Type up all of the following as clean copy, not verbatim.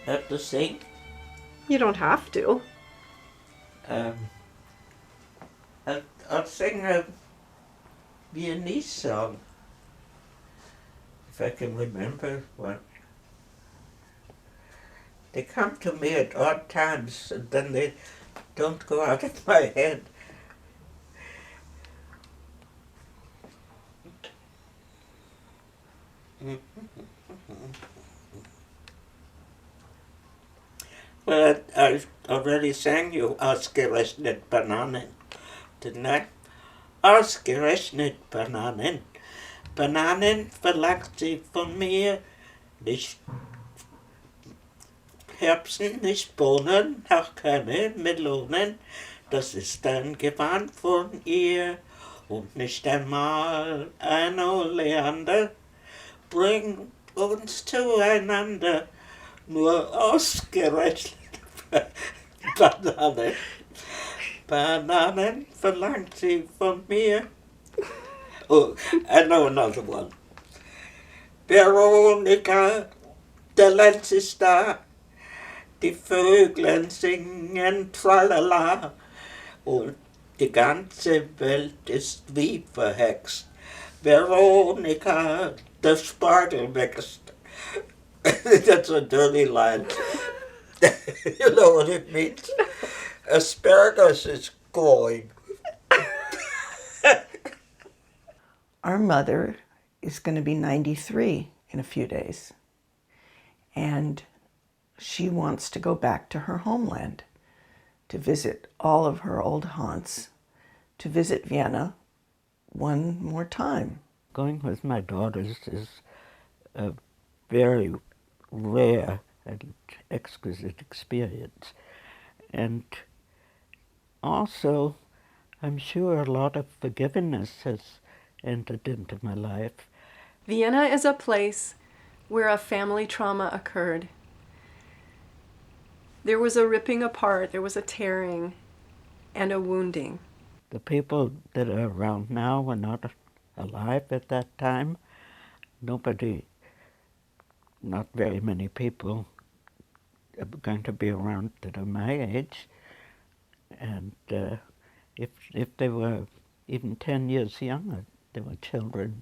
Have to sing? You don't have to. Um, I'll sing a Viennese song, if I can remember one. They come to me at odd times, and then they don't go out of my head. Well, I already sang you Ausgerechnet Bananen, didn't I? Ausgerechnet Bananen. Bananen verlangt sie von mir, nicht Erbsen, nicht Bohnen, auch keine Melonen. Das ist ein Gewand von ihr und nicht einmal ein Oleander. Bring uns zueinander, nur ausgerechnet Bananen. Bananen verlangt sie von mir. Oh, I know another one. Veronika, der Lenz ist da, die Vöglein singen tralala und die ganze Welt ist wie verhext. Veronika, der Spargel wächst. That's a dirty line. You know what it means? Asparagus is growing. Our mother is going to be 93 in a few days, and she wants to go back to her homeland, to visit all of her old haunts, to visit Vienna one more time. Going with my daughters is a very rare and exquisite experience. And also, I'm sure a lot of forgiveness has entered into my life. Vienna is a place where a family trauma occurred. There was a ripping apart, there was a tearing, and a wounding. The people that are around now were not alive at that time. Nobody, not very many people are going to be around that are my age. And if they were even 10 years younger, they were children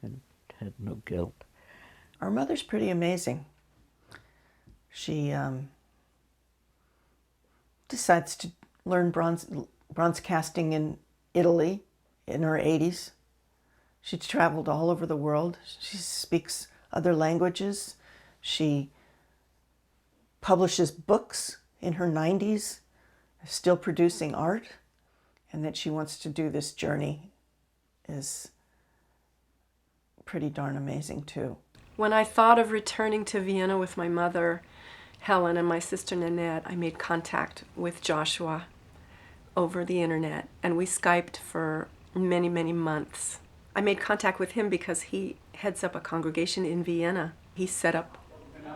and had no guilt. Our mother's pretty amazing. She decides to learn bronze casting in Italy in her 80s. She's traveled all over the world. She speaks other languages. She publishes books in her 90s, still producing art, and that she wants to do this journey is pretty darn amazing too. When I thought of returning to Vienna with my mother, Helen, and my sister Nanette, I made contact with Joshua over the internet, and we Skyped for many, many months. I made contact with him because he heads up a congregation in Vienna. He set up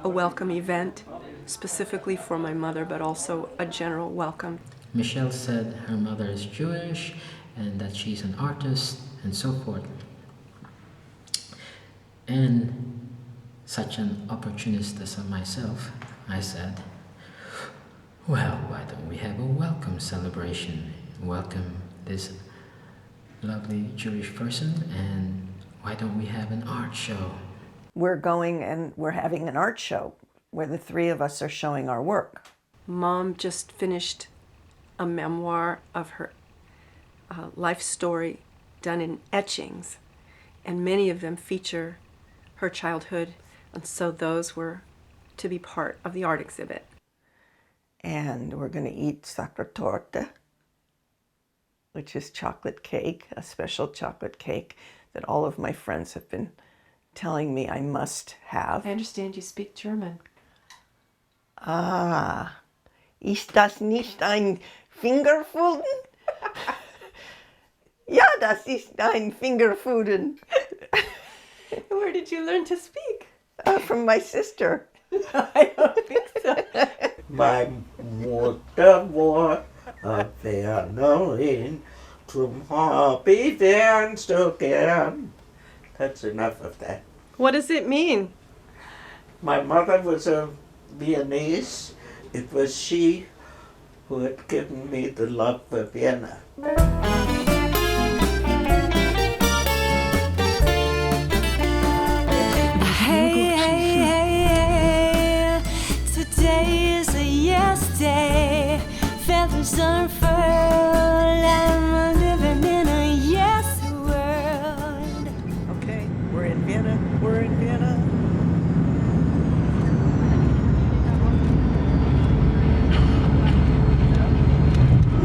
a welcome event specifically for my mother, but also a general welcome. Michelle said her mother is Jewish and that she's an artist and so forth. And such an opportunist as myself, I said, well, why don't we have a welcome celebration? Welcome this lovely Jewish person, and why don't we have an art show? We're going and we're having an art show where the three of us are showing our work. Mom just finished a memoir of her life story done in etchings, and many of them feature her childhood, and so those were to be part of the art exhibit. And we're going to eat sacratorta, which is chocolate cake, a special chocolate cake that all of my friends have been telling me I must have. I understand you speak German. Ah, ist das nicht ein Fingerfood? Ja, das ist ein Fingerfood. Where did you learn to speak? From my sister. I don't think so. My Mutter war a Violin, drum hab ich den so gern. That's enough of that. What does it mean? My mother was a Viennese. It was she who had given me the love for Vienna. Today is a yes day. Feathers unfurled. I'm living in a yes world. Okay, we're in Vienna. We're in Vienna.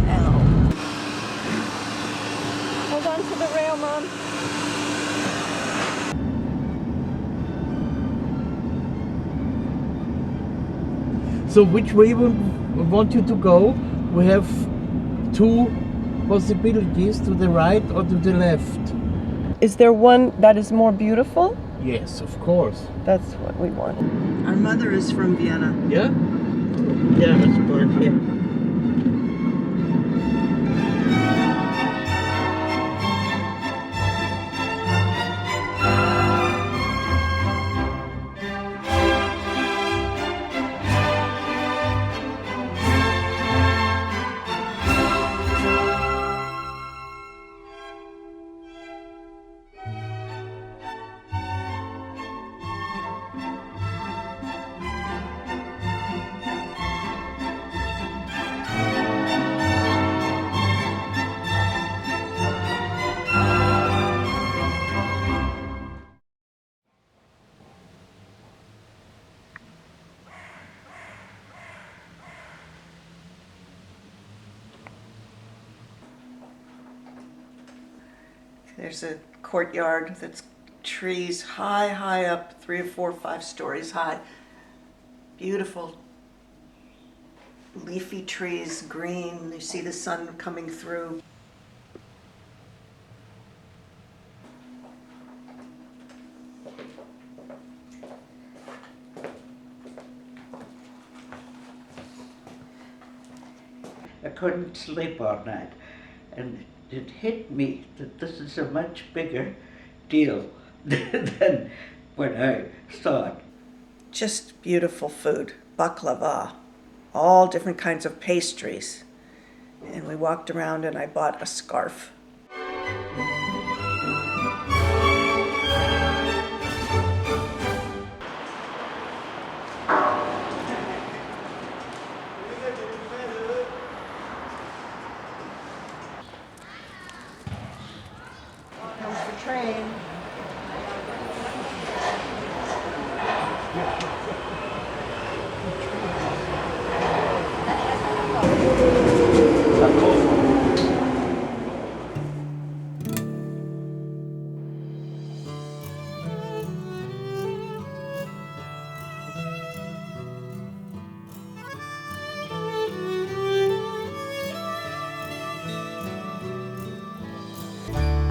Now. Hold on to the rail, Mom. So which way we want you to go? We have two possibilities, to the right or to the left. Is there one that is more beautiful? Yes, of course. That's what we want. Our mother is from Vienna. Yeah? Yeah, I was born here. There's a courtyard that's trees high, high up, 3 or 4 or 5 stories high. Beautiful leafy trees, green. You see the sun coming through. I couldn't sleep all night, and it hit me that this is a much bigger deal than when I saw it. Just beautiful food, baklava, all different kinds of pastries. And we walked around and I bought a scarf. Comes the train.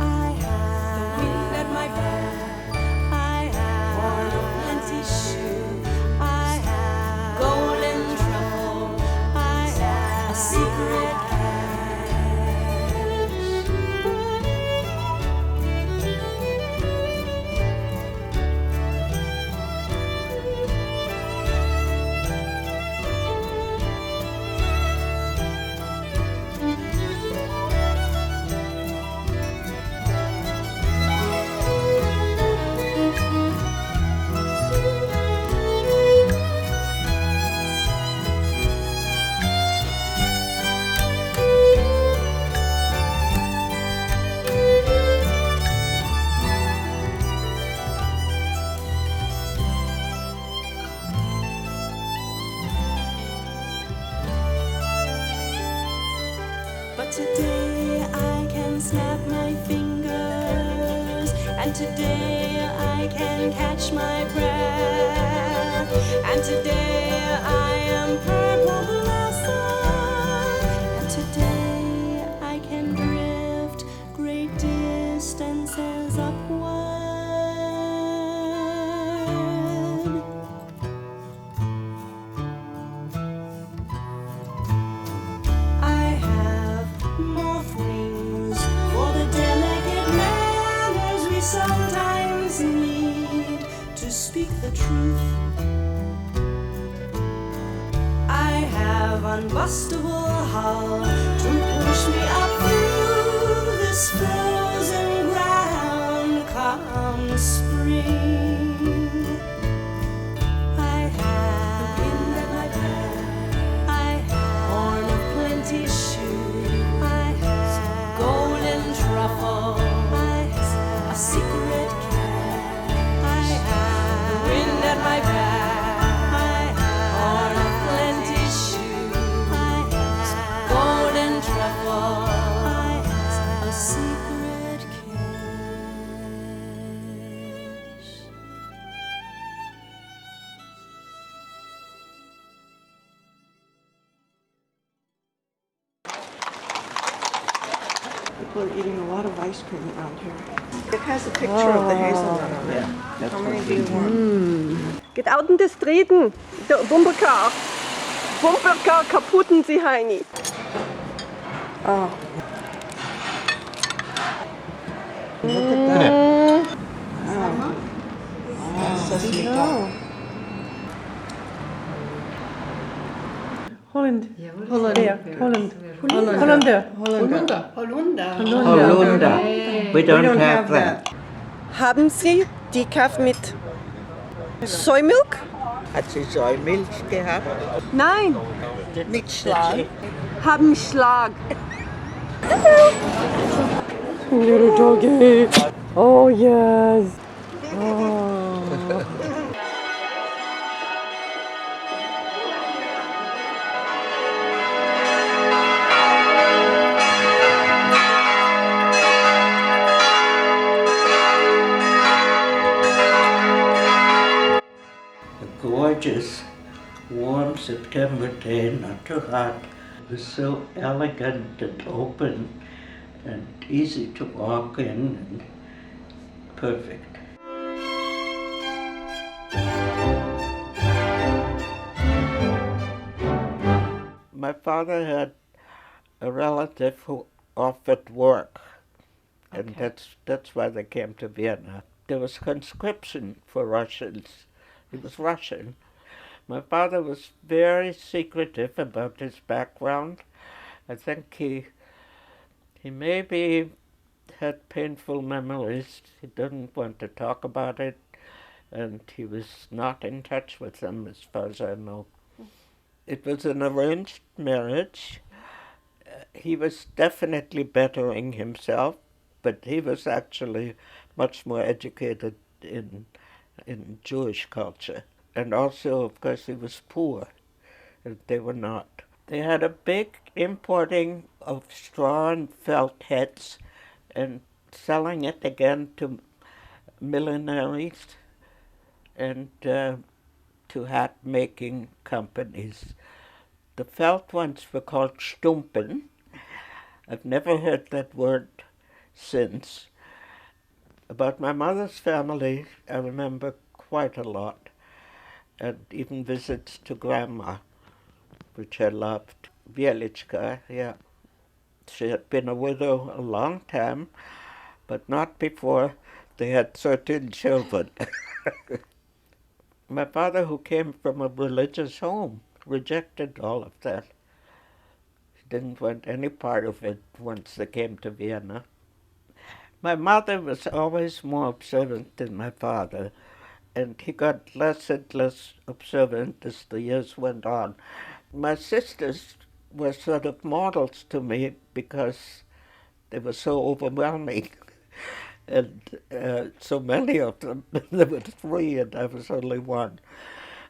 I have the wind at my back. I have a plenty shoe. I have golden truffle. I have a secret But today I can snap my fingers, and today I can catch my breath, and today I am purple blossom, and today I can drift great distances upward. I have moth wings for the delicate manners we sometimes need to speak the truth. unbustable hull to push me up through this frozen ground come spring. I have the wind at my back, I have horn of plenty shoe, I have golden truffle, I have a secret cache, I have the wind at my back. People are eating a lot of ice cream around here. It has a picture of the hazelnut on it. How many do you want? Geht out in das Treten, der Bumperkar. Bumperkar kaputten Sie Heini. Oh. Look at that. Wow. Oh, so sweet. Holland. Holland. Holland. Holland. Holunder. We don't have that. Haben Sie Decaf mit Soymilk? Hat sie Säumilch gehabt? Nein. Mit Schlag. Haben Schlag. Little doggy. Oh yes. A gorgeous, warm September day, not too hot. It was so elegant and open and easy to walk in and perfect. My father had a relative who offered work, and that's why they came to Vienna. There was conscription for Russians. He was Russian. My father was very secretive about his background. I think he maybe had painful memories. He didn't want to talk about it, and he was not in touch with them as far as I know. It was an arranged marriage. He was definitely bettering himself, but he was actually much more educated in Jewish culture. And also, of course, he was poor, and they were not. They had a big importing of straw and felt hats and selling it again to millineries and to hat-making companies. The felt ones were called Stumpen. I've never heard that word since. About my mother's family, I remember quite a lot, and even visits to Grandma, which I loved. Bielichka, yeah. She had been a widow a long time, but not before they had 13 children. My father, who came from a religious home, rejected all of that. He didn't want any part of it once they came to Vienna. My mother was always more observant than my father, and he got less and less observant as the years went on. My sisters were sort of models to me because they were so overwhelming, and so many of them. There were 3 and I was only 1.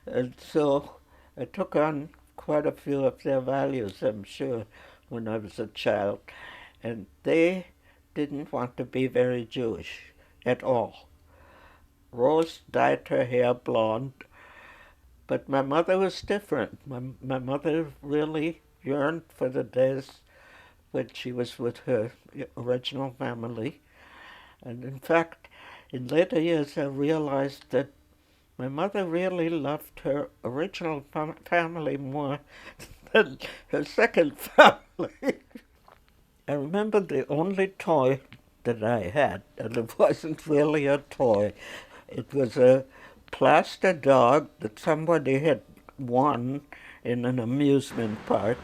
And so I took on quite a few of their values, I'm sure, when I was a child. And they didn't want to be very Jewish at all. Rose dyed her hair blonde, but my mother was different. My mother really yearned for the days when she was with her original family. And in fact, in later years I realized that my mother really loved her original family more than her second family. I remember the only toy that I had, and it wasn't really a toy. It was a plaster dog that somebody had one in an amusement park.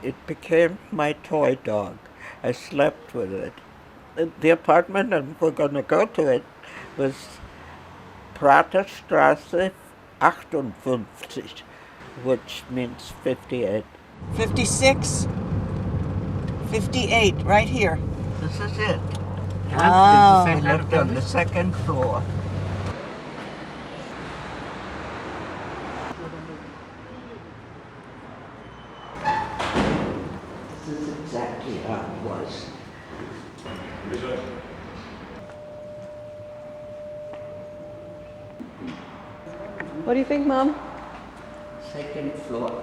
It became my toy dog. I slept with it. The apartment, and we're going to go to it, was Praterstraße 58, which means 58. 56, 58, right here. This is it. Wow. I lived on the second floor. This is exactly how it was. What do you think, Mom? Second floor.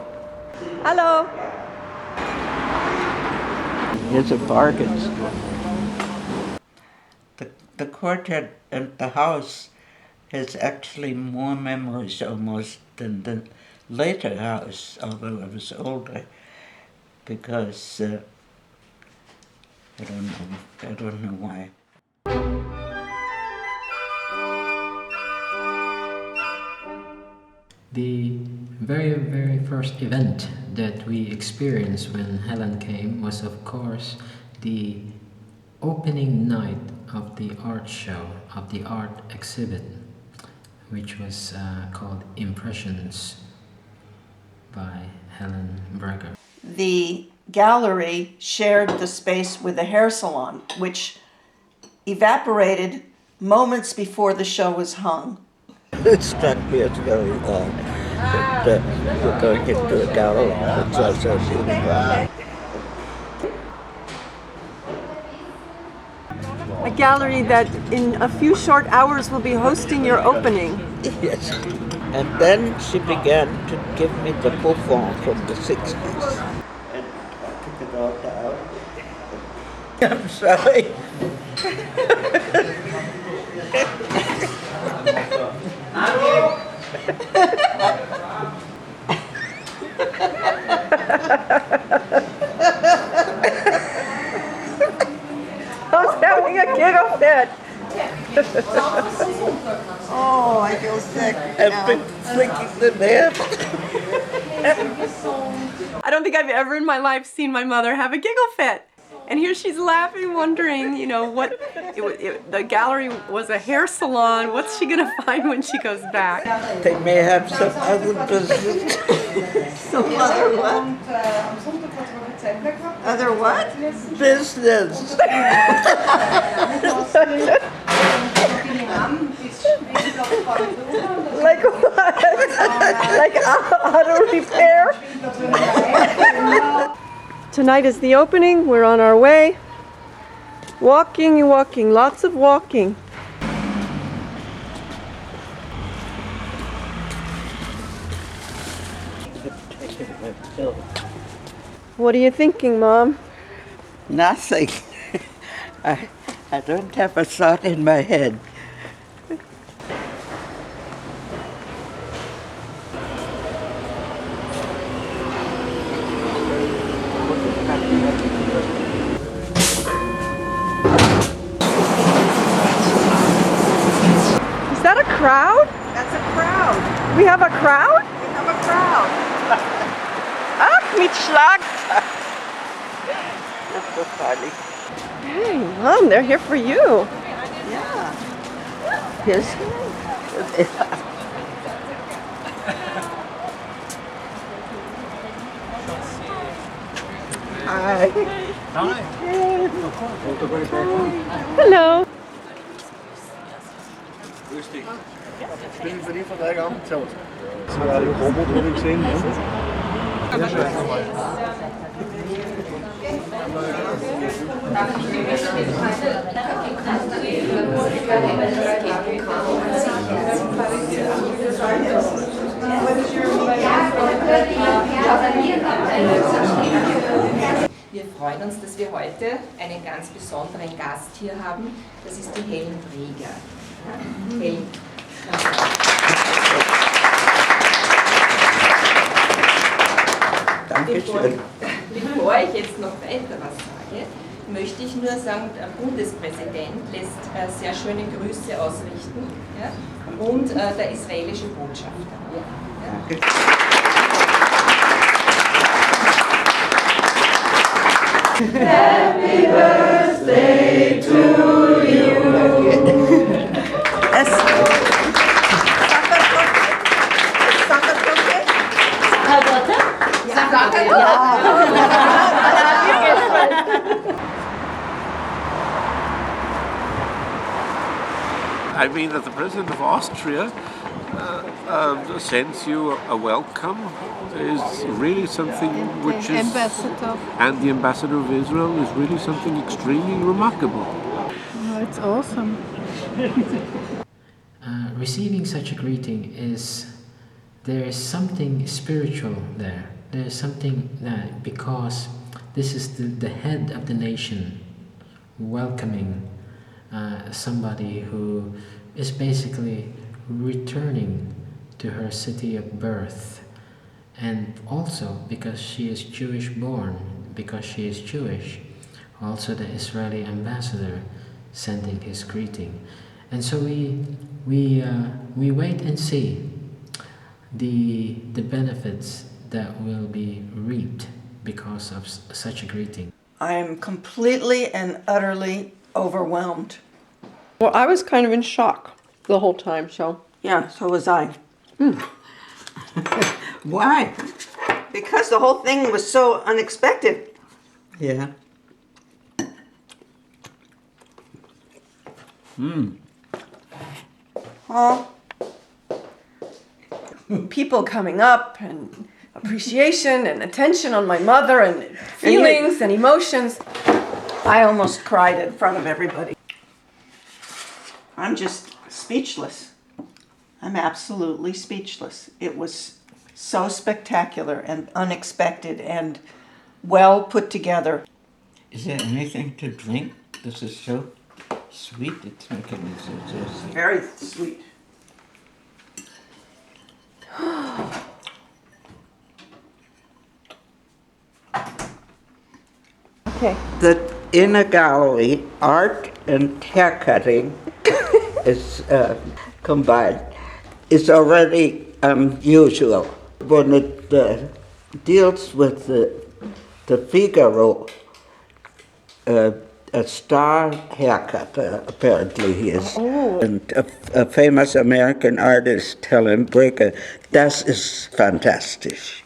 Hello. It's a bargain store. The quartet and the house has actually more memories almost than the later house, although it was older, because I don't know why. The very, very first event that we experienced when Helen came was, of course, the opening night of the art show, of the art exhibit, which was called Impressions by Helen Breger. The gallery shared the space with the hair salon, which evaporated moments before the show was hung. It struck me as very odd that we're going into a gallery that's also a A gallery that in a few short hours will be hosting your opening. Yes. And then she began to give me the Buffon from the 60s. And I took it all down. I'm sorry. I was having a giggle fit. Oh, I feel sick. I've been flicking the nail. I don't think I've ever in my life seen my mother have a giggle fit. And here she's laughing, wondering, what the gallery was a hair salon. What's she gonna find when she goes back? They may have some other business. Some other what? Other what? Business. Like what? Like auto repair? Tonight is the opening. We're on our way. Walking, lots of walking. What are you thinking, Mom? Nothing. I don't have a thought in my head. Is that a crowd? That's a crowd. We have a crowd? We have a crowd. Ach, mit Schlag. That's so funny. Hey, Mom, they're here for you. Yeah. Yes. Hi. Hello. Grüß dich. Ich bin für die Verleihung. Servus. Das war der Robot, habe ich gesehen. Ne? Sehr schön. Wir freuen uns, dass wir heute einen ganz besonderen Gast hier haben. Das ist die Helen Breger. Helen. Dankeschön. Bevor ich jetzt noch weiter was sage, möchte ich nur sagen, der Bundespräsident lässt sehr schöne Grüße ausrichten, ja? Und der israelische Botschafter. Ja? Danke. I mean that the President of Austria sends you a welcome is really something which is... And the Ambassador of Israel is really something extremely remarkable. Oh, it's awesome. Receiving such a greeting there is something spiritual there. There is something that, because this is the head of the nation welcoming somebody who is basically returning to her city of birth, and also because she is Jewish born, because she is Jewish, also the Israeli ambassador sending his greeting. And so we wait and see the benefits that will be reaped because of such a greeting. I am completely and utterly overwhelmed. Well, I was kind of in shock the whole time, so. Yeah, so was I. Why? Because the whole thing was so unexpected. Yeah. Oh, People coming up and appreciation and attention on my mother and feelings and emotions. I almost cried in front of everybody. I'm just speechless. I'm absolutely speechless. It was so spectacular and unexpected and well put together. Is there anything to drink? This is so sweet. It's making me so thirsty. Very sweet. Okay. The inner gallery, art and haircutting is combined. It's already unusual. When it deals with the Figaro, a star haircut, apparently he is. Oh. And a famous American artist, Helen Breger. Das ist fantastisch.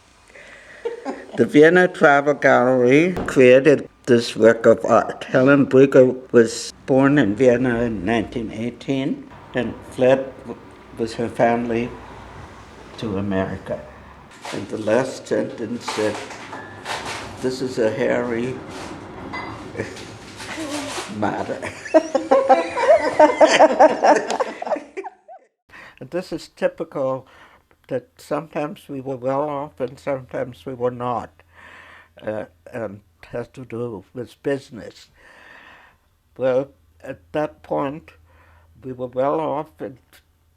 The Vienna Travel Gallery created this work of art. Helen Breger was born in Vienna in 1918 and fled with her family to America. And the last sentence said, "This is a hairy matter." This is typical that sometimes we were well off and sometimes we were not, and has to do with business. Well, at that point, we were well off, and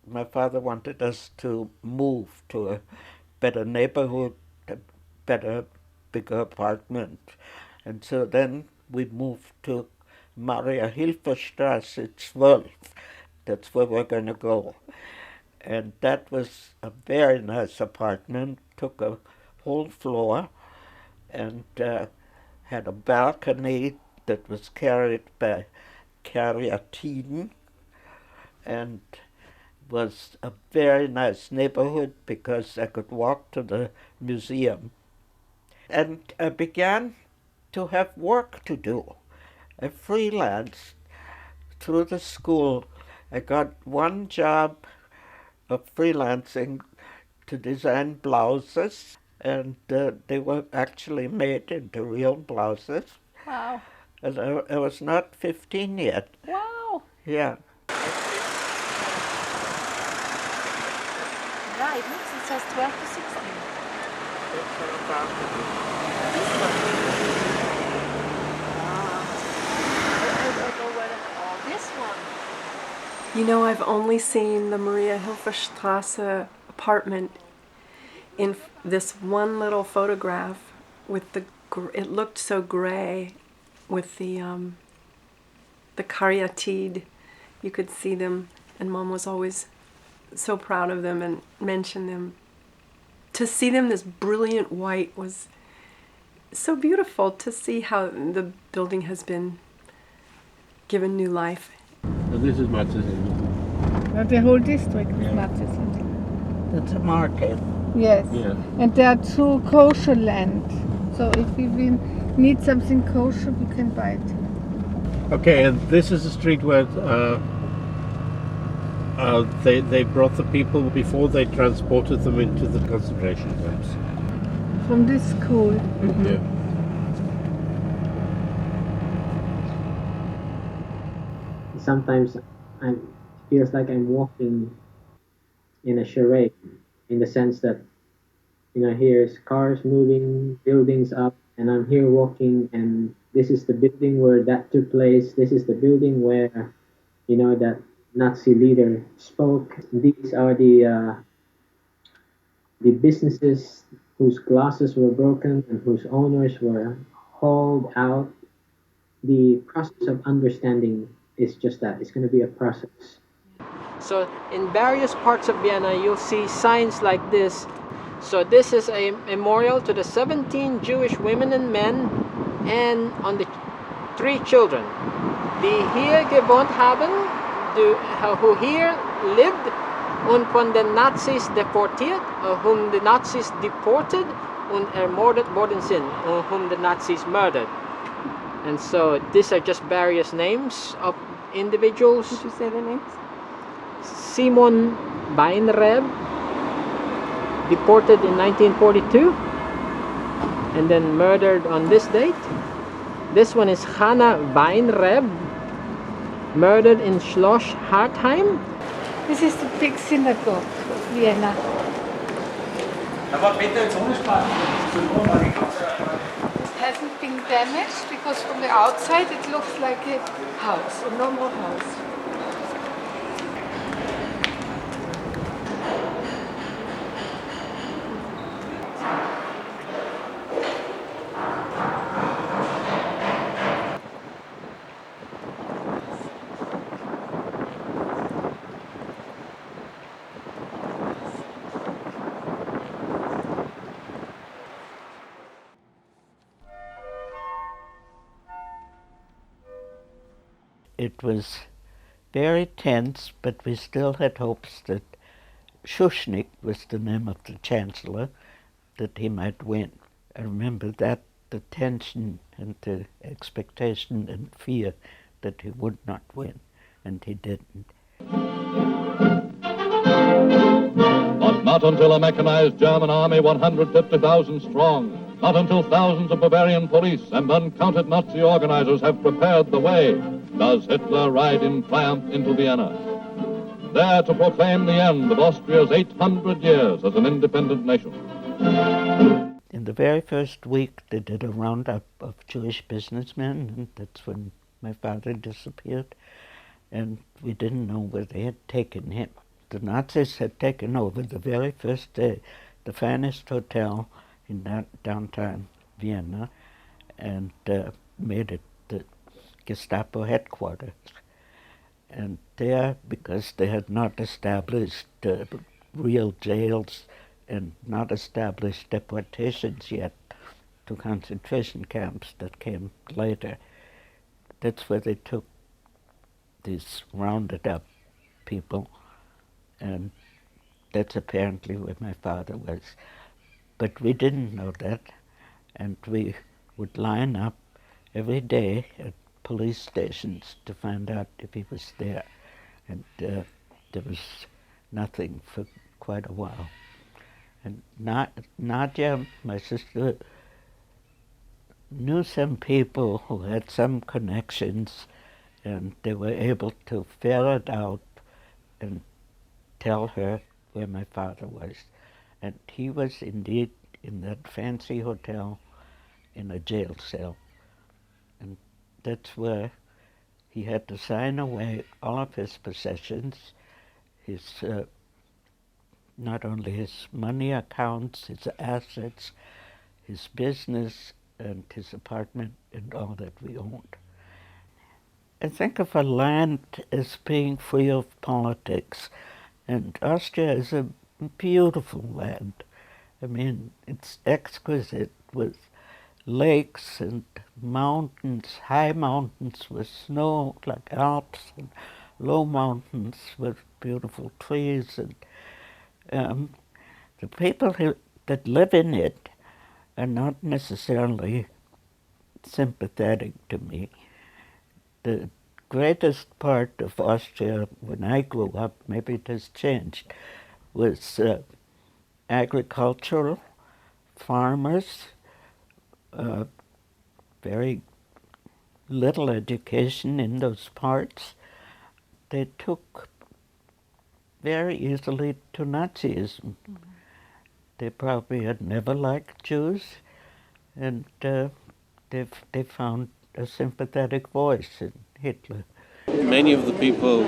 my father wanted us to move to a better neighborhood, a better, bigger apartment. And so then we moved to Maria-Hilfer-Straße 12. That's where we're going to go. And that was a very nice apartment, took a whole floor, and had a balcony that was carried by caryatiden, and was a very nice neighborhood because I could walk to the museum. And I began to have work to do. I freelanced through the school. I got one job of freelancing to design blouses, and they were actually made into real blouses. Wow. And I was not 15 yet. Wow. Yeah. Right, looks, it says 12 to 16. This one. You know, I've only seen the Maria-Hilfer-Straße apartment in this one little photograph with it looked so gray with the caryatide. You could see them, and Mom was always so proud of them and mentioned them. To see them this brilliant white was so beautiful to see how the building has been given new life. So this is Marxism. The whole district is Yeah. Nazism. It's a market. Yes. Yeah. And there are 2 kosher land. So if we need something kosher, we can buy it. Okay, and this is the street where they brought the people before they transported them into the concentration camps. From this school. Yeah. Sometimes it feels like I'm walking in a charade, in the sense that, here's cars moving, buildings up, and I'm here walking, and this is the building where that took place. This is the building where, that Nazi leader spoke. These are the businesses whose glasses were broken and whose owners were hauled out. The process of understanding is just that. It's going to be a process. So in various parts of Vienna, you'll see signs like this. So this is a memorial to the 17 Jewish women and men and on the 3 children. Die hier gewohnt haben, who here lived und von den Nazis deportiert, whom the Nazis deported und ermordet worden sind, whom the Nazis murdered. And so these are just various names of individuals. Did you say the names? Simon Weinreb, deported in 1942 and then murdered on this date. This one is Hanna Weinreb, murdered in Schloss Hartheim. This is the big synagogue of Vienna. It hasn't been damaged because from the outside it looks like a house, a normal house. It was very tense, but we still had hopes that Schuschnigg was the name of the chancellor, that he might win. I remember that, the tension and the expectation and fear that he would not win, and he didn't. But not until a mechanized German army 150,000 strong, not until thousands of Bavarian police and uncounted Nazi organizers have prepared the way, does Hitler ride in triumph into Vienna, there to proclaim the end of Austria's 800 years as an independent nation. In the very first week, they did a roundup of Jewish businessmen, and that's when my father disappeared, and we didn't know where they had taken him. The Nazis had taken over the very first day the finest hotel in downtown Vienna and made it the Gestapo headquarters. And there, because they had not established real jails and not established deportations yet to concentration camps that came later, that's where they took these rounded up people, and that's apparently where my father was. But we didn't know that, and we would line up every day at police stations to find out if he was there. And there was nothing for quite a while. And Nadia, my sister, knew some people who had some connections, and they were able to ferret out and tell her where my father was. And he was indeed in that fancy hotel in a jail cell. And that's where he had to sign away all of his possessions, his not only his money accounts, his assets, his business, and his apartment, and all that we owned. I think of a land as being free of politics, and Austria is a beautiful land. I mean, it's exquisite with lakes and mountains, high mountains with snow like Alps, and low mountains with beautiful trees. And the people that live in it are not necessarily sympathetic to me. The greatest part of Austria when I grew up, maybe it has changed, was agricultural, farmers, very little education in those parts. They took very easily to Nazism. Mm-hmm. They probably had never liked Jews, and they found a sympathetic voice in Hitler. Many of the people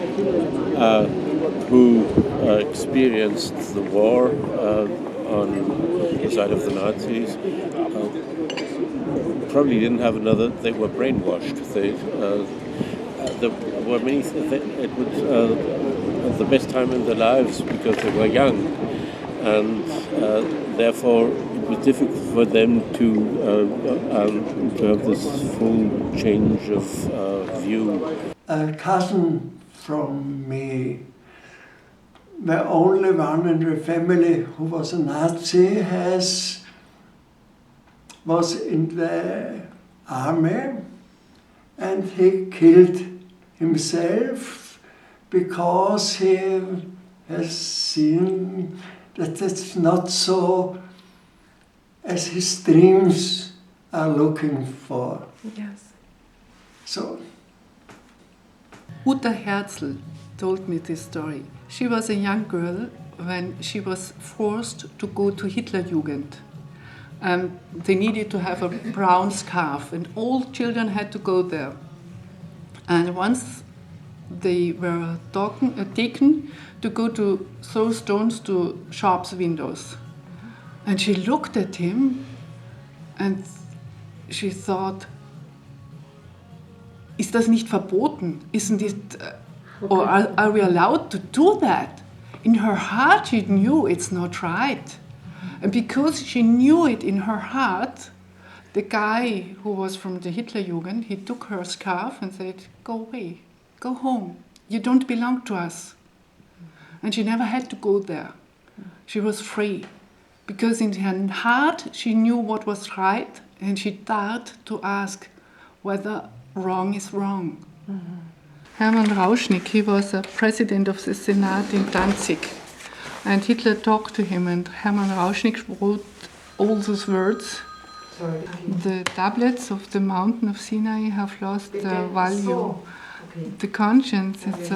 who experienced the war on the side of the Nazis probably didn't have another. They were brainwashed. There were many. It was the best time in their lives because they were young, and therefore it was difficult for them to have this full change of view. A cousin from me, the only one in the family who was a Nazi, was in the army, and he killed himself because he has seen that it's not so as his dreams are looking for. Yes. So. Uta Herzl told me this story. She was a young girl when she was forced to go to Hitlerjugend. They needed to have a brown scarf, and all children had to go there. And once they were taken to go to throw stones to shops' windows. And she looked at him and she thought, ist das nicht verboten? Isn't it, or are we allowed to do that? In her heart she knew it's not right. And because she knew it in her heart, the guy who was from the Hitlerjugend, he took her scarf and said, go away, go home, you don't belong to us. And she never had to go there. She was free. Because in her heart she knew what was right, and she dared to ask whether wrong is wrong. Mm-hmm. Hermann Rauschnig, he was a president of the Senate in Danzig. And Hitler talked to him, and Hermann Rauschnig wrote all those words. Sorry. The tablets of the mountain of Sinai have lost their value. Okay. The conscience, it's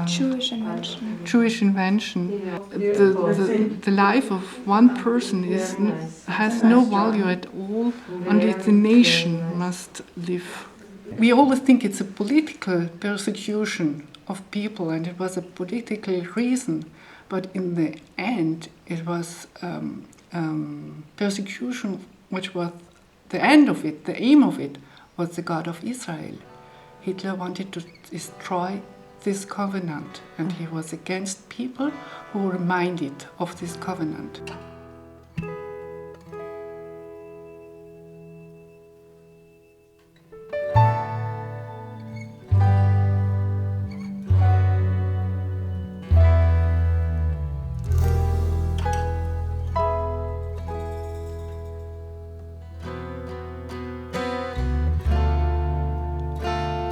Jewish invention. Jewish invention. Yeah. The life of one person has no value at all, only the nation must live. We always think it's a political persecution of people, and it was a political reason, but in the end it was persecution, which was the end of it, the aim of it, was the God of Israel. Hitler wanted to destroy this covenant, and he was against people who were reminded of this covenant.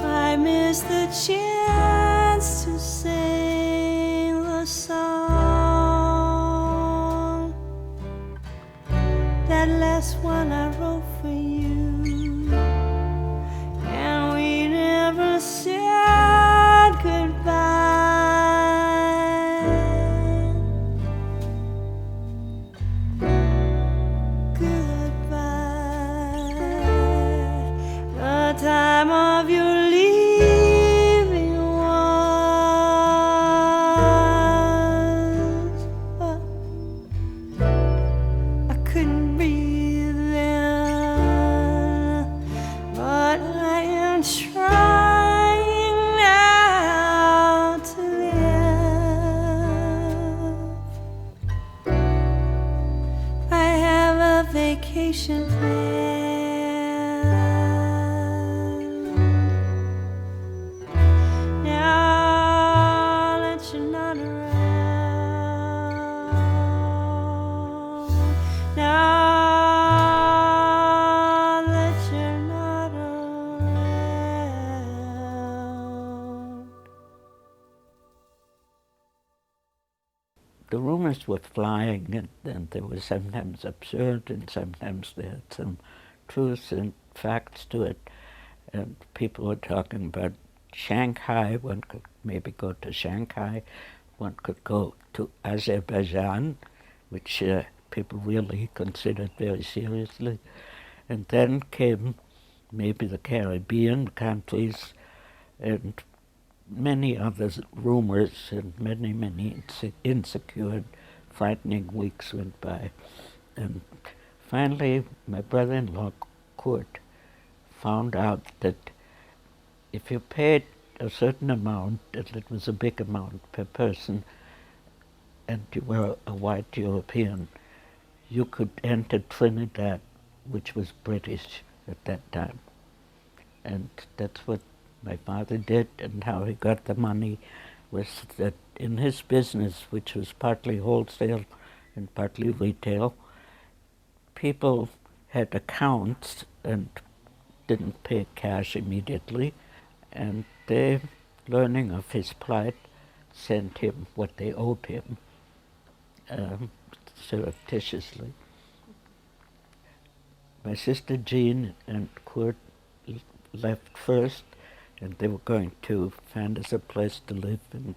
I miss the chance to sing the song, that last one I wrote for you, and we never said goodbye. Goodbye. The time of your leaving was, I couldn't be there, but I am trying now to live. I have a vacation plan. Now that you're not around, now that you're not around. The rumors were flying, and they were sometimes absurd, and sometimes they had some truth and facts to it. And people were talking about Shanghai. One could maybe go to Shanghai. One could go to Azerbaijan, which people really considered very seriously. And then came maybe the Caribbean countries and many other rumors, and many insecure, frightening weeks went by. And finally, my brother-in-law, Kurt, found out that if you paid a certain amount, and it was a big amount per person, and you were a white European, you could enter Trinidad, which was British at that time. And that's what my father did, and how he got the money was that in his business, which was partly wholesale and partly retail, people had accounts and didn't pay cash immediately, and they, learning of his plight, sent him what they owed him surreptitiously. My sister Jean and Kurt left first, and they were going to find us a place to live and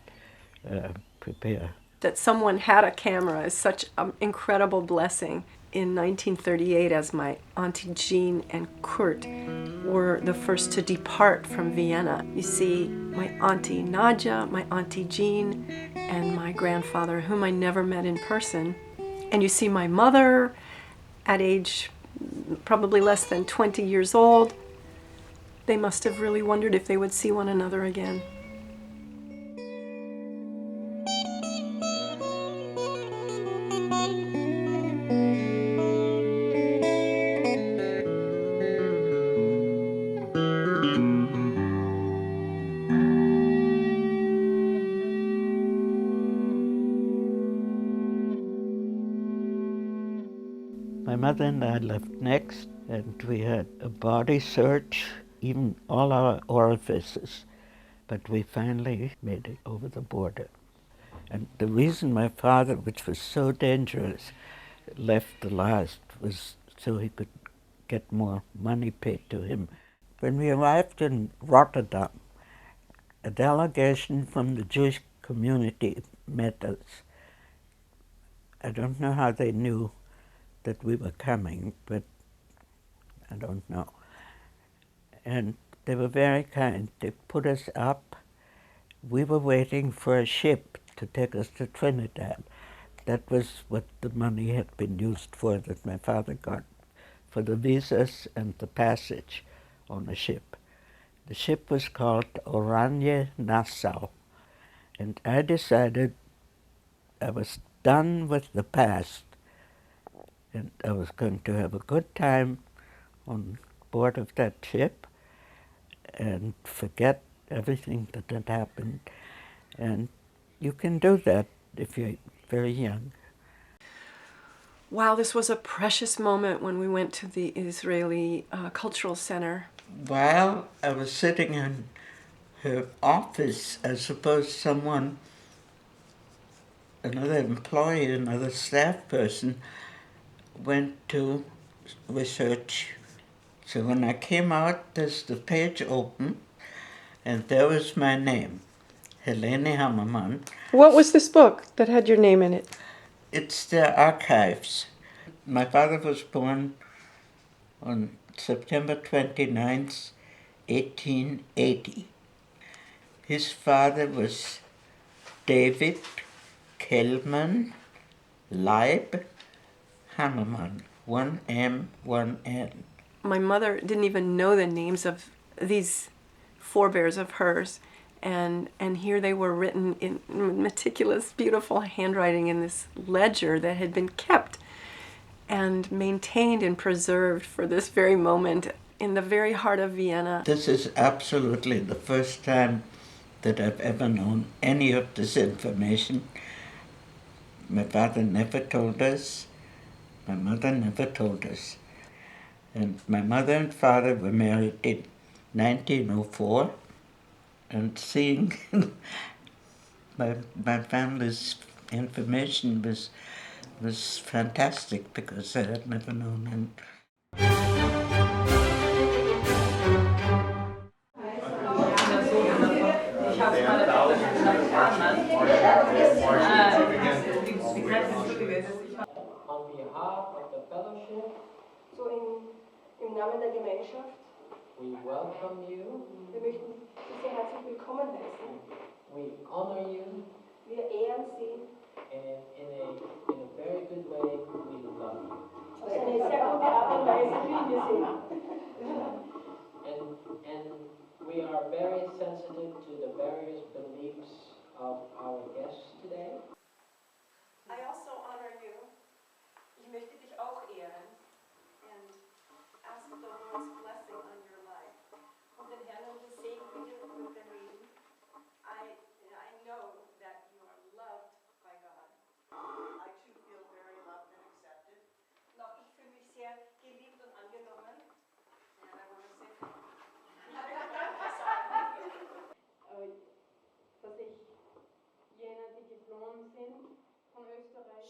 prepare. That someone had a camera is such an incredible blessing. In 1938, as my Auntie Jean and Kurt were the first to depart from Vienna, you see my Auntie Nadja, my Auntie Jean, and my grandfather, whom I never met in person. And you see my mother at age probably less than 20 years old. They must have really wondered if they would see one another again. My mother and I left next, and we had a body search, even all our orifices, but we finally made it over the border. And the reason my father, which was so dangerous, left the last was so he could get more money paid to him. When we arrived in Rotterdam, a delegation from the Jewish community met us. I don't know how they knew that we were coming, but I don't know. And they were very kind. They put us up. We were waiting for a ship to take us to Trinidad. That was what the money had been used for, that my father got for the visas and the passage on a ship. The ship was called Oranje Nassau. And I decided I was done with the past, and I was going to have a good time on board of that ship and forget everything that had happened. And you can do that if you're very young. Wow, this was a precious moment when we went to the Israeli Cultural Center. While I was sitting in her office, I suppose someone, another employee, another staff person, went to research. So when I came out, there's the page open, and there was my name, Helene Hammermann. What was this book that had your name in it? It's the archives. My father was born on September 29th, 1880. His father was David Kellman Leib Hammermann, 1 M, 1 N. My mother didn't even know the names of these forebears of hers, and here they were written in meticulous, beautiful handwriting in this ledger that had been kept. and maintained and preserved for this very moment in the very heart of Vienna. This is absolutely the first time that I've ever known any of this information. My father never told us. My mother never told us. And my mother and father were married in 1904. And seeing my family's information was fantastic because I had never known it. On behalf of the fellowship, So im Namen der Gemeinschaft, we welcome you, wir möchten Sie sehr herzlich willkommen heißen. we honor you, Wir ehren Sie. and in a very good way, we love you. Auf eine sehr gute Art und Weise lieben wir Sie. And we are very sensitive to the various beliefs of our guests today. I also honor you. Ich möchte dich auch ehren. And ask the Lord's blessing on your life. Und den Herrn um den Segen bitten für dein Leben. I know that you are loved by God. I too feel very loved and accepted. Noch ich fühle mich sehr geliebt und angenommen. And I want to say dass ich jener, die geflohen sind von Österreich.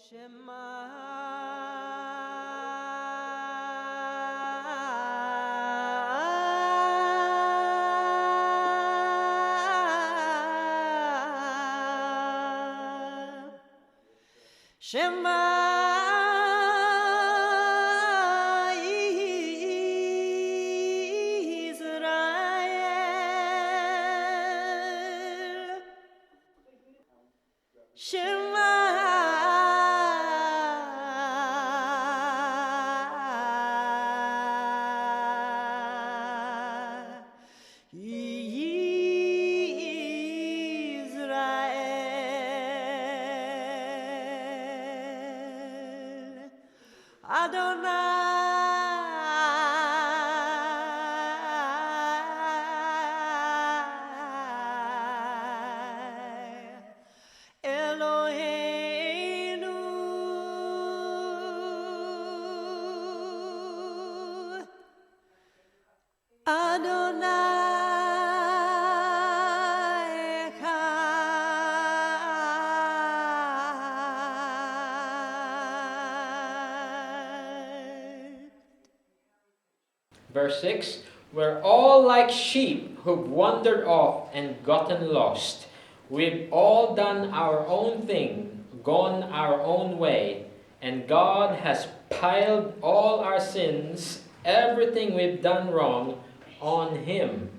Verse 6, we're all like sheep who've wandered off and gotten lost. We've all done our own thing, gone our own way, and God has piled all our sins, everything we've done wrong, on Him.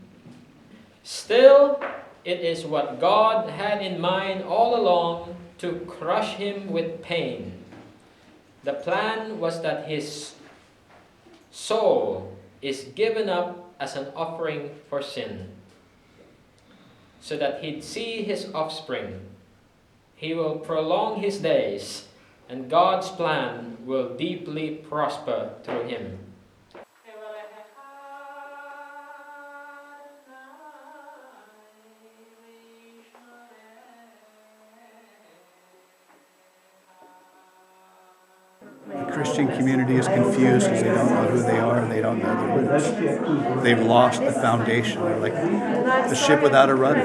Still, it is what God had in mind all along to crush Him with pain. The plan was that His soul is given up as an offering for sin, so that He'd see His offspring. He will prolong His days, and God's plan will deeply prosper through Him. The Christian community is confused because they don't know who they are and they don't know the roots. They've lost the foundation. They're like a ship without a rudder.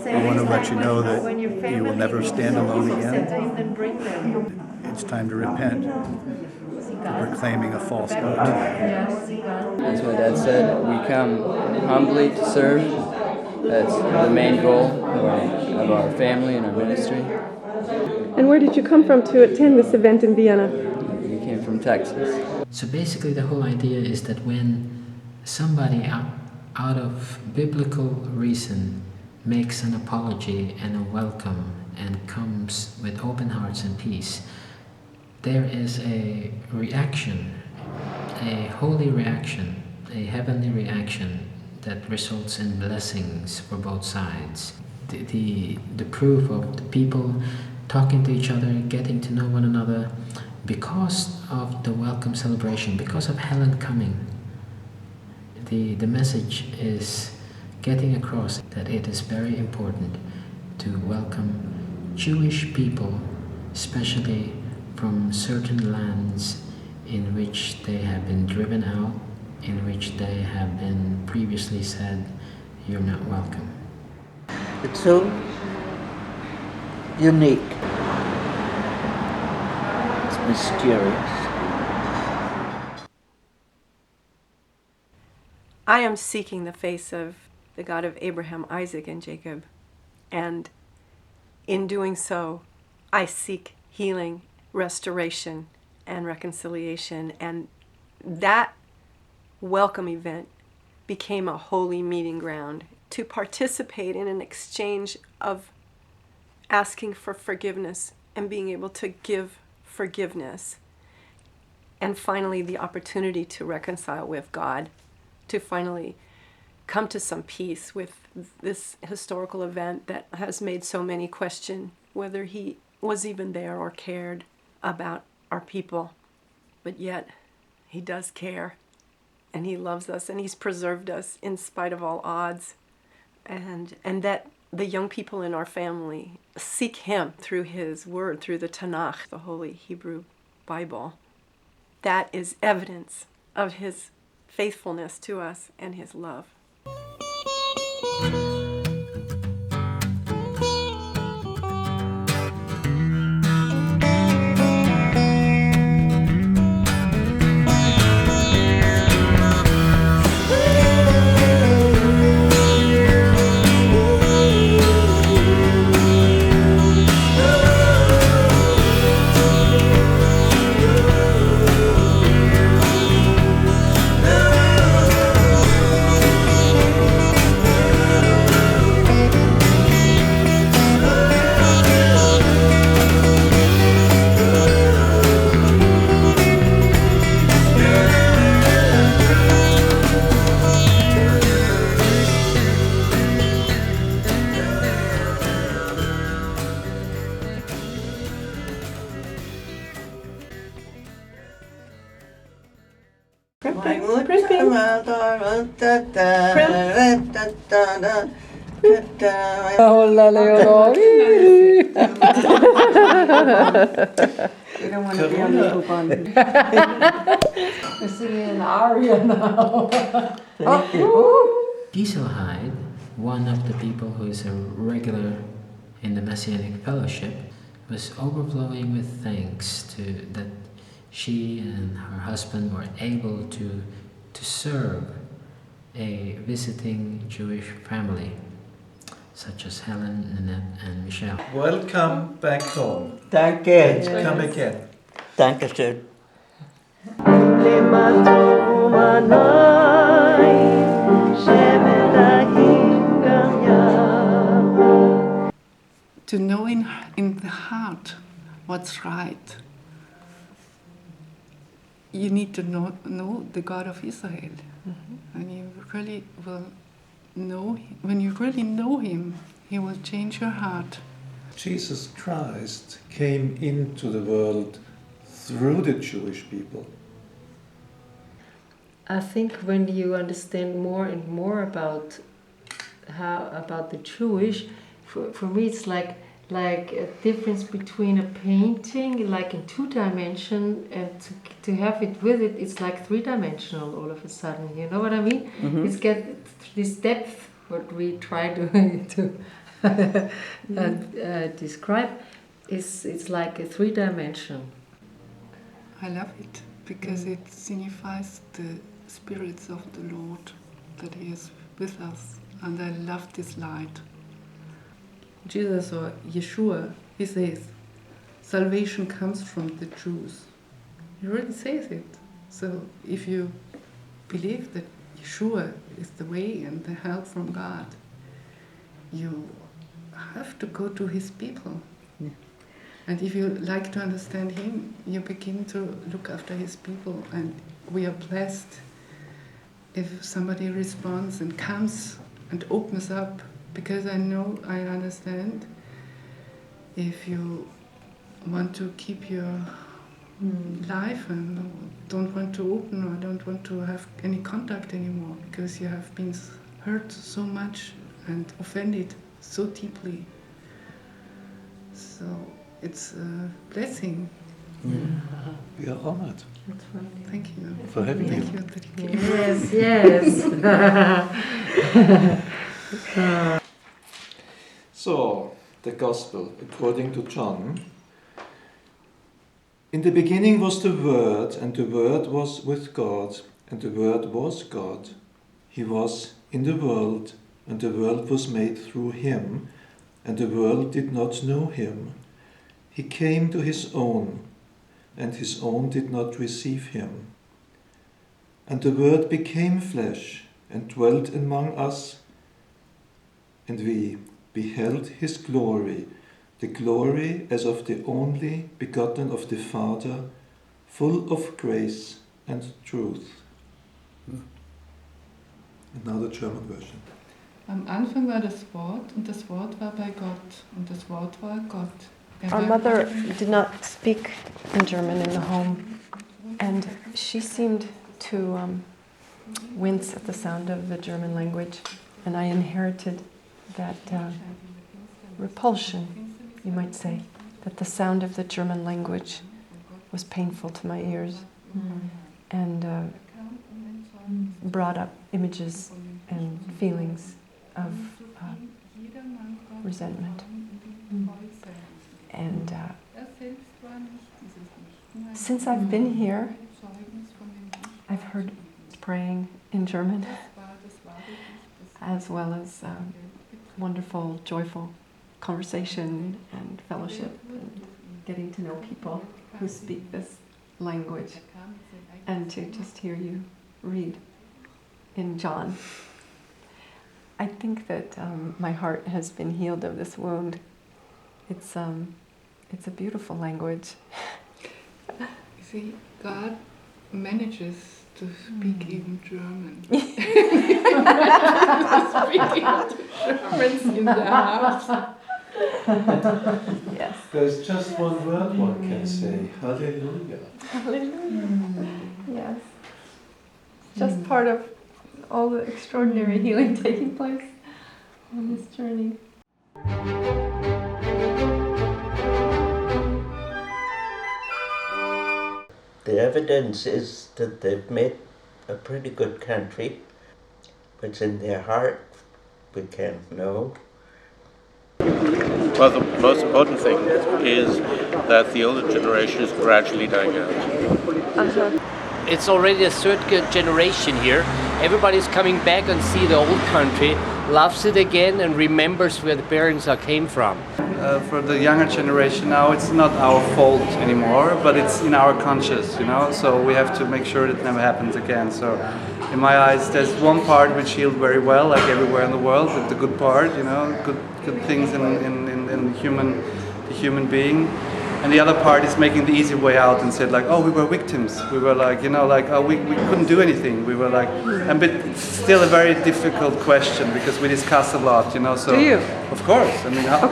I want to let you know that you will never stand alone again. It's time to repent for proclaiming a false God. As my dad said, we come humbly to serve. That's the main goal of our family and our ministry. And where did you come from to attend this event in Vienna? We came from Texas. So basically the whole idea is that when somebody out of biblical reason makes an apology and a welcome and comes with open hearts and peace, there is a reaction, a holy reaction, a heavenly reaction that results in blessings for both sides. The proof of the people talking to each other, getting to know one another because of the welcome celebration, because of Helen coming. The message is getting across that it is very important to welcome Jewish people, especially from certain lands in which they have been driven out, in which they have been previously said, "You're not welcome." It's so unique. It's mysterious. I am seeking the face of the God of Abraham, Isaac, and Jacob. And in doing so, I seek healing, restoration, and reconciliation. And that welcome event became a holy meeting ground to participate in an exchange of asking for forgiveness and being able to give forgiveness. And finally, the opportunity to reconcile with God, to finally come to some peace with this historical event that has made so many question whether he was even there or cared about our people. But yet, he does care, and he loves us, and he's preserved us in spite of all odds. And that the young people in our family seek him through his word, through the Tanakh, the Holy Hebrew Bible. That is evidence of his faithfulness to us and his love. Hola, Leonor. We don't want to be on the coupon. We're singing an aria now. Giselheid, one of the people who is a regular in the Messianic Fellowship, was overflowing with thanks to that she and her husband were able to serve a visiting Jewish family, such as Helen, Nanette, and Michelle. Welcome back home. Danke. Come again. Dankeschön. To know in the heart what's right, you need to know the God of Israel. Mm-hmm. And you really will know, when you really know him, he will change your heart. Jesus Christ came into the world through the Jewish people. I think when you understand more and more about the Jewish, for me it's like a difference between a painting, like in 2 dimension, and to have it with it, it's like 3-dimensional all of a sudden. You know what I mean? Mm-hmm. It's got this depth, what we try to describe. It's like a 3-dimension. I love it because it signifies the spirits of the Lord, that he is with us, and I love this light. Jesus, or Yeshua, he says, salvation comes from the Jews. He really says it. So if you believe that Yeshua is the way and the help from God, you have to go to his people. Yeah. And if you like to understand him, you begin to look after his people, and we are blessed if somebody responds and comes and opens up, because I know, I understand if you want to keep your life and don't want to open or don't want to have any contact anymore because you have been hurt so much and offended so deeply. So it's a blessing. We are honored. Thank you. For having you. Thank you. Yes. So, the Gospel according to John. In the beginning was the Word, and the Word was with God, and the Word was God. He was in the world, and the world was made through him, and the world did not know him. He came to his own, and his own did not receive him. And the Word became flesh, and dwelt among us, and we beheld his glory, the glory as of the only begotten of the Father, full of grace and truth. And now the German version. Am Anfang war das Wort und das Wort war bei Gott und das Wort war Gott. Our mother did not speak in German in the home, and she seemed to wince at the sound of the German language, and I inherited that repulsion, you might say, that the sound of the German language was painful to my ears, and brought up images and feelings of resentment. And since I've been here, I've heard praying in German, as well as wonderful, joyful conversation and fellowship, and getting to know people who speak this language, and to just hear you read in John. I think that my heart has been healed of this wound. It's a beautiful language. You see, God manages to speak even German. Speaking Germans in the house. Yes. There's just one word one can say, hallelujah. Hallelujah. Yes. Just part of all the extraordinary healing taking place on this journey. The evidence is that they've made a pretty good country. What's in their heart, we can't know. Well, the most important thing is that the older generation is gradually dying out. It's already a third generation here. Everybody's coming back and see the old country, loves it again and remembers where the parents came from. For the younger generation now, it's not our fault anymore, but it's in our conscience, you know, so we have to make sure that it never happens again. So in my eyes, there's one part which healed very well, like everywhere in the world, the good part, you know, good things in the human being. And the other part is making the easy way out and said like, oh, we were victims. We were like, you know, like, oh, we couldn't do anything. We were like, but it's still a very difficult question because we discuss a lot, you know. So, do you? Of course. I mean, how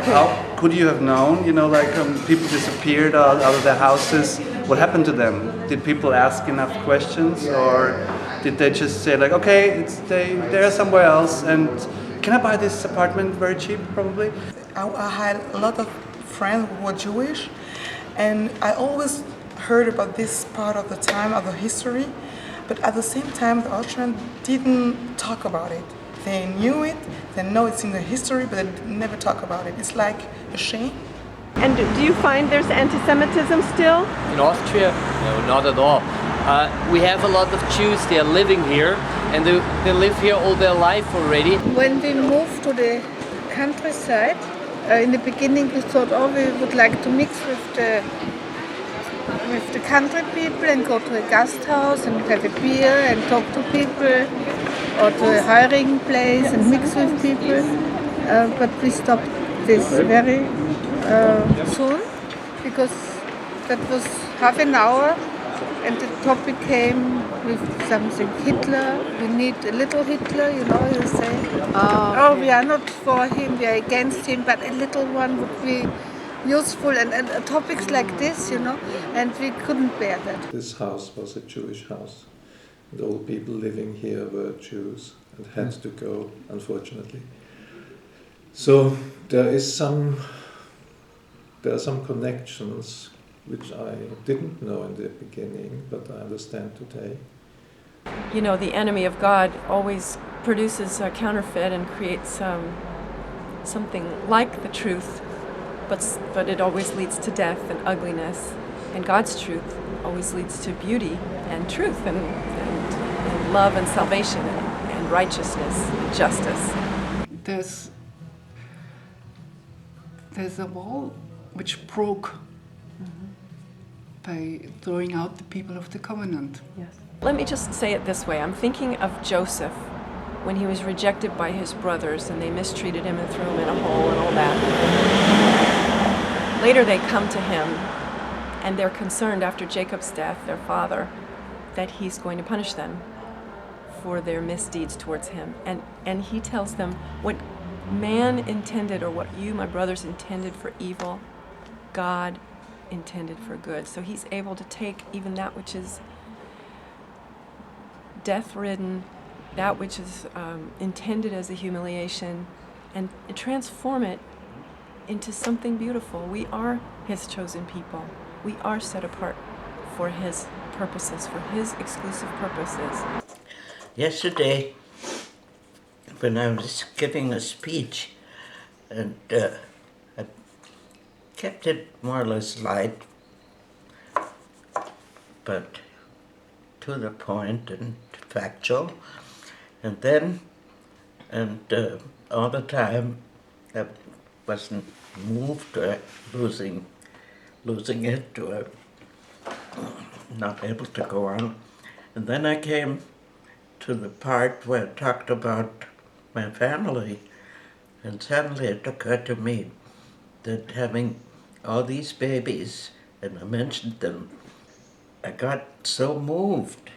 could you have known, you know, like people disappeared out of their houses. What happened to them? Did people ask enough questions, or did they just say like, okay, they're somewhere else, and can I buy this apartment very cheap, probably? I had a lot of friends who were Jewish, and I always heard about this part of the time of the history, but at the same time, the Austrians didn't talk about it. They knew it, they know it's in the history, but they never talk about it. It's like a shame. And do you find there's anti-Semitism still? In Austria? No, not at all. We have a lot of Jews, they are living here, and they live here all their life already. When we moved to the countryside, in the beginning we thought, oh, we would like to mix with the country people and go to a guest house and have a beer and talk to people, or to a hiring place and mix with people. But we stopped this very soon, because that was half an hour and the topic came with something Hitler. We need a little Hitler, you know, you say. Oh, we are not for him, we are against him, but a little one would be useful and topics like this, and we couldn't bear that. This house was a Jewish house, and all people living here were Jews and had to go, unfortunately. So there are some connections which I didn't know in the beginning, but I understand today. The enemy of God always produces a counterfeit and creates something like the truth, but it always leads to death and ugliness. And God's truth always leads to beauty and truth and love and salvation and righteousness and justice. There's a wall which broke by throwing out the people of the covenant. Yes. Let me just say it this way. I'm thinking of Joseph when he was rejected by his brothers and they mistreated him and threw him in a hole and all that. Later they come to him and they're concerned after Jacob's death, their father, that he's going to punish them for their misdeeds towards him. And he tells them, what man intended, or what you, my brothers, intended for evil, God intended for good. So he's able to take even that which is death-ridden, that which is intended as a humiliation, and transform it into something beautiful. We are his chosen people. We are set apart for his purposes, for his exclusive purposes. Yesterday, when I was giving a speech, and I kept it more or less light, but to the point and factual, and then, all the time, I wasn't moved or losing it or not able to go on. And then I came to the part where I talked about my family, and suddenly it occurred to me that having all these babies, and I mentioned them, I got so moved.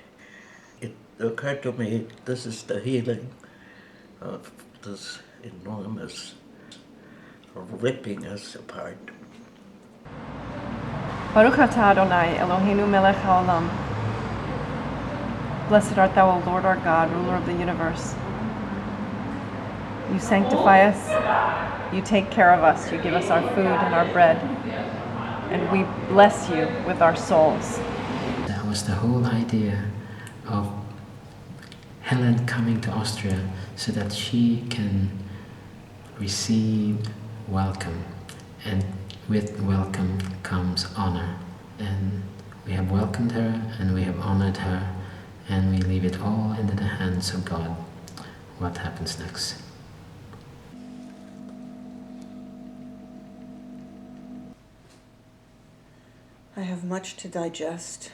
It occurred to me, this is the healing of this enormous ripping us apart. Baruch atah Adonai, Eloheinu melech haolam. Blessed art thou, O Lord our God, ruler of the universe. You sanctify us, you take care of us, you give us our food and our bread, and we bless you with our souls. That was the whole idea of Helen coming to Austria, so that she can receive welcome, and with welcome comes honor. And we have welcomed her and we have honored her, and we leave it all into the hands of God. What happens next? I have much to digest.